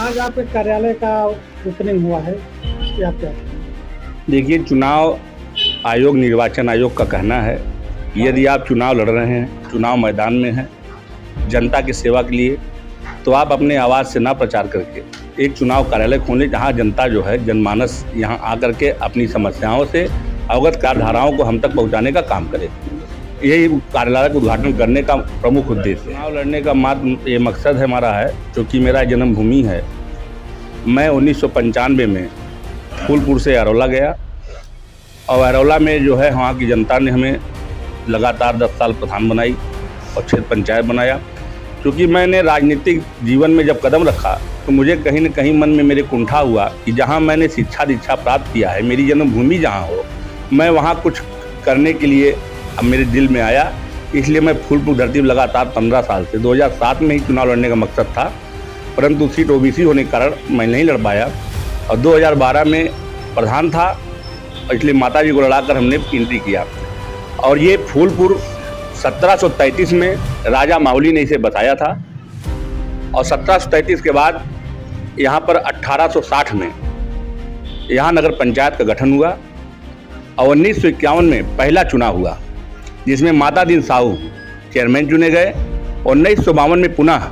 आज आपके कार्यालय का ओपनिंग हुआ है या क्या? देखिए, चुनाव आयोग, निर्वाचन आयोग का कहना है, यदि आप चुनाव लड़ रहे हैं, चुनाव मैदान में हैं, जनता की सेवा के लिए, तो आप अपने आवाज़ से ना प्रचार करके एक चुनाव कार्यालय खोलें, जहां जनता जो है, जनमानस यहां आकर के अपनी समस्याओं से अवगत कार्यधाराओं को हम तक पहुंचाने का काम करे। यही कार्यालय का उद्घाटन करने का प्रमुख उद्देश्य है। चुनाव लड़ने का मात्र ये मकसद है हमारा है, क्योंकि मेरा जन्मभूमि है। मैं 1995 में फूलपुर से अरौला गया और अरौला में जो है वहाँ की जनता ने हमें लगातार 10 साल प्रधान बनाई और क्षेत्र पंचायत बनाया। क्योंकि मैंने राजनीतिक जीवन में जब कदम रखा तो मुझे कहीं न कहीं मन में मेरे कुंठा हुआ कि जहाँ मैंने शिक्षा दीक्षा प्राप्त किया है, मेरी जन्मभूमि जहाँ हो, मैं वहाँ कुछ करने के लिए अब मेरे दिल में आया। इसलिए मैं फूलपुर धरती में लगातार 15 साल से 2007 में ही चुनाव लड़ने का मकसद था, परंतु सीट ओबीसी होने के कारण मैं नहीं लड़ पाया और 2012 में प्रधान था, इसलिए माताजी को लड़ाकर हमने एंट्री किया। और ये फूलपुर 1733 में राजा माहुली ने इसे बसाया था और 1733 के बाद यहाँ पर 1860 में यहाँ नगर पंचायत का गठन हुआ और 1951 में पहला चुनाव हुआ, जिसमें माता दीन साहू चेयरमैन चुने गए। 1952 में पुनः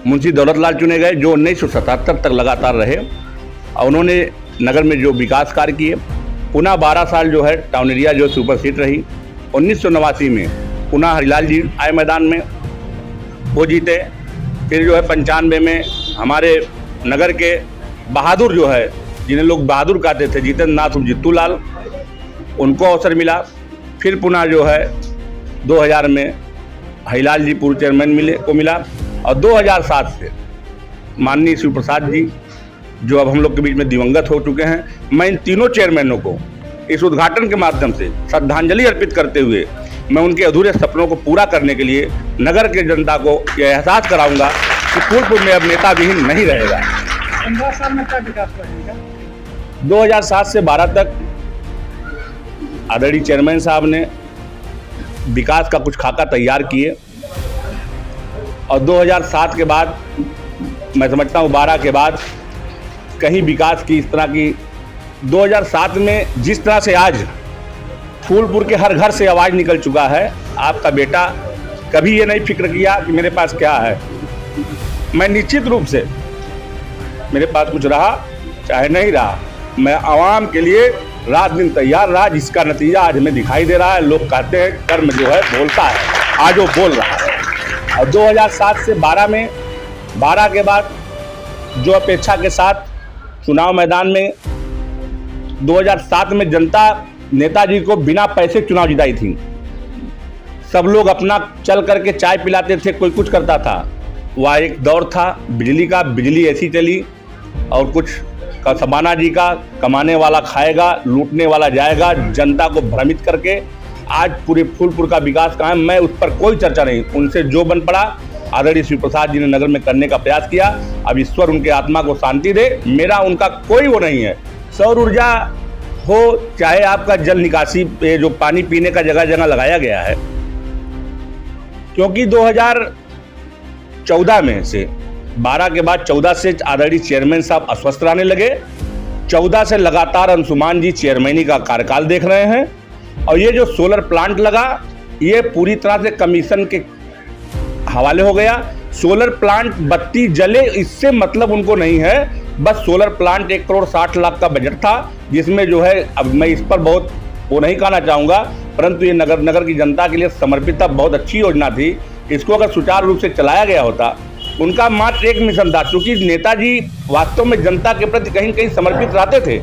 मुंशी दौलतलाल चुने गए, जो 1977 तक लगातार रहे और उन्होंने नगर में जो विकास कार्य किए। पुनः 12 साल जो है टाउन एरिया जो सुपर सीट रही। 1989 में पुनः हरिलाल जी आए मैदान में, वो जीते। फिर जो है 95 में हमारे नगर के बहादुर जो है, जिन्हें लोग बहादुर कहते थे, जितेंद्र नाथ जित्तू लाल, उनको अवसर मिला। फिर पुनः जो है 2000 में हरिलाल जी पूर्व चेयरमैन को मिला और 2007 से माननीय शिव प्रसाद जी, जो अब हम लोग के बीच में दिवंगत हो चुके हैं, मैं इन तीनों चेयरमैनों को इस उद्घाटन के माध्यम से श्रद्धांजलि अर्पित करते हुए मैं उनके अधूरे सपनों को पूरा करने के लिए नगर के जनता को यह एहसास कराऊंगा कि फूलपुर में अब नेता विहीन नहीं रहेगा। 15 साल में क्या विकास रहेगा? 2007 से 12 तक आदरणीय चेयरमैन साहब ने विकास का कुछ खाका तैयार किए और 2007 के बाद मैं समझता हूँ 12 के बाद कहीं विकास की इस तरह की 2007 में जिस तरह से आज फूलपुर के हर घर से आवाज़ निकल चुका है, आपका बेटा कभी ये नहीं फिक्र किया कि मेरे पास क्या है। मैं निश्चित रूप से, मेरे पास कुछ रहा चाहे नहीं रहा, मैं आवाम के लिए रात दिन तैयार रहा, जिसका नतीजा आज हमें दिखाई दे रहा है। लोग कहते हैं कर्म जो है बोलता है, आज वो बोल रहा है। और 2007 से 12 में, 12 के बाद जो अपेक्षा के साथ चुनाव मैदान में 2007 में जनता नेताजी को बिना पैसे चुनाव जिताई थी। सब लोग अपना चल करके चाय पिलाते थे, कोई कुछ करता था। वह एक दौर था बिजली का, बिजली ऐसी चली और कुछ सबाना जी का, कमाने वाला खाएगा, लूटने वाला जाएगा, जनता को भ्रमित करके आज पूरे फूलपुर का विकास कहाँ है, मैं उस पर कोई चर्चा नहीं। उनसे जो बन पड़ा आदरणीय शिव प्रसाद जी ने नगर में करने का प्रयास किया। अब ईश्वर उनके आत्मा को शांति दे, मेरा उनका कोई वो नहीं है। सौर ऊर्जा हो चाहे आपका जल निकासी पे जो पानी पीने का जगह जगह लगाया गया है, क्योंकि 2014 में से 12 के बाद 14 से आदरणीय चेयरमैन साहब अस्वस्थ रहने लगे। 14 से लगातार अंशुमान जी चेयरमैनी का कार्यकाल देख रहे हैं और ये जो सोलर प्लांट लगा, ये पूरी तरह से कमीशन के हवाले हो गया। सोलर प्लांट बत्ती जले इससे मतलब उनको नहीं है, बस सोलर प्लांट 1 करोड़ 60 लाख का बजट था, जिसमें जो है, अब मैं इस पर बहुत वो नहीं कहना चाहूँगा, परंतु ये नगर की जनता के लिए समर्पित था, बहुत अच्छी योजना थी। इसको अगर सुचारू रूप से चलाया गया होता, उनका मात्र एक मिशन था। क्योंकि नेताजी वास्तव में जनता के प्रति कहीं कहीं समर्पित रहते थे,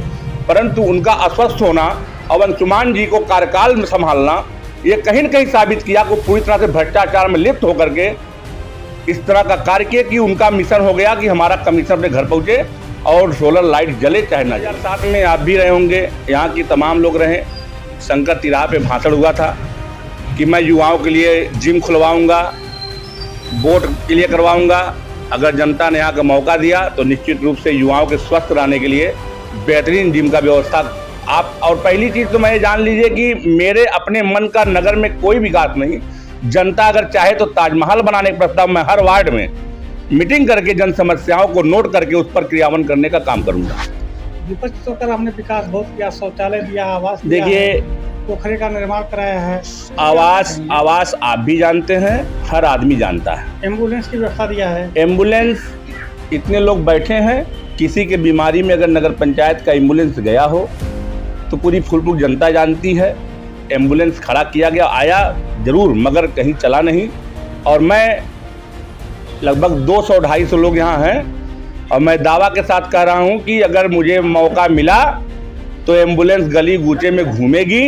परंतु उनका अस्वस्थ होना और अंशुमान जी को कार्यकाल में संभालना, ये कहीं न कहीं साबित किया कि पूरी तरह से भ्रष्टाचार में लिप्त होकर के इस तरह का कार्य किया कि उनका मिशन हो गया कि हमारा कमीशन अपने घर पहुँचे और सोलर लाइट जले चाहे ना जले। 2007 में आप भी रहे होंगे, यहाँ की तमाम लोग रहे। शंकर तिराहा पे भाषण हुआ था कि मैं युवाओं के लिए जिम खुलवाऊंगा, बोट क्लियर करवाऊंगा। अगर जनता ने यहाँ का मौका दिया तो निश्चित रूप से युवाओं के स्वस्थ रहने के लिए बेहतरीन जिम का व्यवस्था आप। और पहली चीज़ तो मैं ये जान लीजिए कि मेरे अपने मन का नगर में कोई विकास नहीं। जनता अगर चाहे तो ताजमहल बनाने का प्रस्ताव मैं हर वार्ड में मीटिंग करके जन समस्याओं को नोट करके उस पर क्रियान्वयन करने का काम करूंगा। विपक्ष होकर हमने विकास बहुत किया, शौचालय दिया, आवास दिया, देखिए, पोखरे का निर्माण कराया है, आवास आप भी जानते हैं, हर आदमी जानता है। एम्बुलेंस की व्यवस्था दिया है। एम्बुलेंस, इतने लोग बैठे हैं, किसी के बीमारी में अगर नगर पंचायत का एम्बुलेंस गया हो तो पूरी फूलपुर जनता जानती है। एम्बुलेंस खड़ा किया गया, आया जरूर मगर कहीं चला नहीं। और मैं लगभग 200-250 लोग यहाँ हैं और मैं दावा के साथ कह रहा हूँ कि अगर मुझे मौका मिला तो एम्बुलेंस गली गूचे में घूमेगी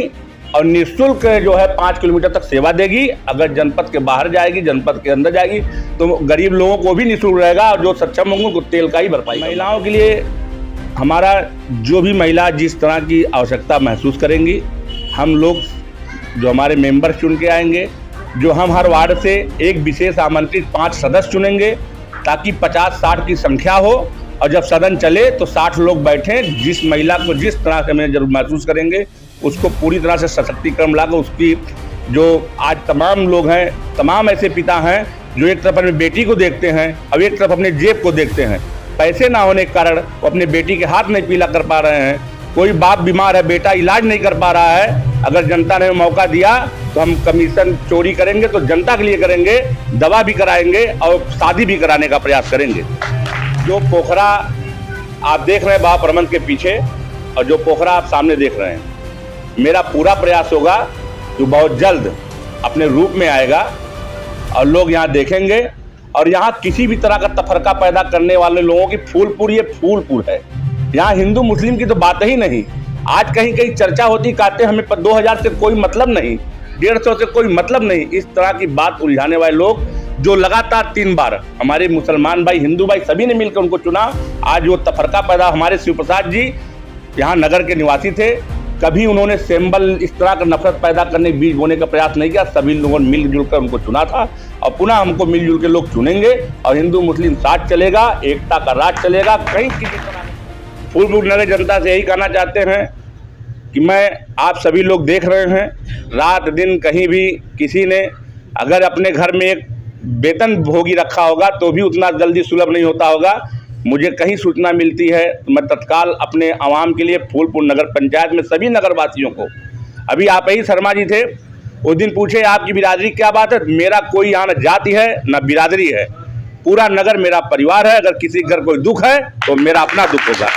और निःशुल्क जो है 5 किलोमीटर तक सेवा देगी। अगर जनपद के बाहर जाएगी, जनपद के अंदर जाएगी तो गरीब लोगों को भी निःशुल्क रहेगा और जो सक्षम होंगे उनको तेल का ही भरपाई। महिलाओं के लिए हमारा जो भी महिला जिस तरह की आवश्यकता महसूस करेंगी, हम लोग जो हमारे मेंबर चुन के आएंगे, जो हम हर वार्ड से एक विशेष आमंत्रित 5 सदस्य चुनेंगे ताकि 50-60 की संख्या हो और जब सदन चले तो 60 लोग बैठें। जिस महिला को जिस तरह से हमें जरूर महसूस करेंगे उसको पूरी तरह से सशक्तिकरण लाकर उसकी जो आज तमाम लोग हैं, तमाम ऐसे पिता हैं जो एक तरफ अपनी बेटी को देखते हैं और एक तरफ अपने जेब को देखते हैं। पैसे ना होने के कारण वो अपने बेटी के हाथ नहीं पीला कर पा रहे हैं। कोई बाप बीमार है, बेटा इलाज नहीं कर पा रहा है, अगर जनता ने मौका दिया तो हम कमीशन चोरी करेंगे तो जनता के लिए करेंगे, दवा भी कराएंगे और शादी भी कराने का प्रयास करेंगे। जो पोखरा आप देख रहे हैं बाबा प्रबंध के पीछे और जो पोखरा आप सामने देख रहे हैं, मेरा पूरा प्रयास होगा जो बहुत जल्द अपने रूप में आएगा और लोग यहाँ देखेंगे। और यहाँ किसी भी तरह का तफरका पैदा करने वाले लोगों की फूलपुर, ये फूलपुर है। यहाँ हिंदू मुस्लिम की तो बात ही नहीं। आज कहीं कहीं चर्चा होती, कहते हमें 2000 से कोई मतलब नहीं, 150 से कोई मतलब नहीं। इस तरह की बात उलझाने वाले लोग जो लगातार 3 बार हमारे मुसलमान भाई, हिंदू भाई सभी ने मिलकर उनको चुना, आज वो तफरका पैदा। हमारे शिव प्रसाद जी यहाँ नगर के निवासी थे, कभी उन्होंने सिंबल इस तरह का नफरत पैदा करने बीज बोने का प्रयास नहीं किया। सभी लोगों ने मिलजुल कर उनको चुना था और पुनः हमको मिलजुल के लोग चुनेंगे और हिंदू मुस्लिम साथ चलेगा, एकता का राज चलेगा। कहीं किसी तरह फूलपुर नगर जनता से यही कहना चाहते हैं कि मैं आप सभी लोग देख रहे हैं, रात दिन कहीं भी किसी ने अगर अपने घर में एक वेतन भोगी रखा होगा तो भी उतना जल्दी सुलभ नहीं होता होगा। मुझे कहीं सूचना मिलती है तो मैं तत्काल अपने आवाम के लिए फूलपुर नगर पंचायत में सभी नगरवासियों को, अभी आप ही शर्मा जी थे, उस दिन पूछे आपकी बिरादरी क्या बात है। मेरा कोई यहाँ न जाति है न बिरादरी है, पूरा नगर मेरा परिवार है। अगर किसी घर कोई दुख है तो मेरा अपना दुख होगा।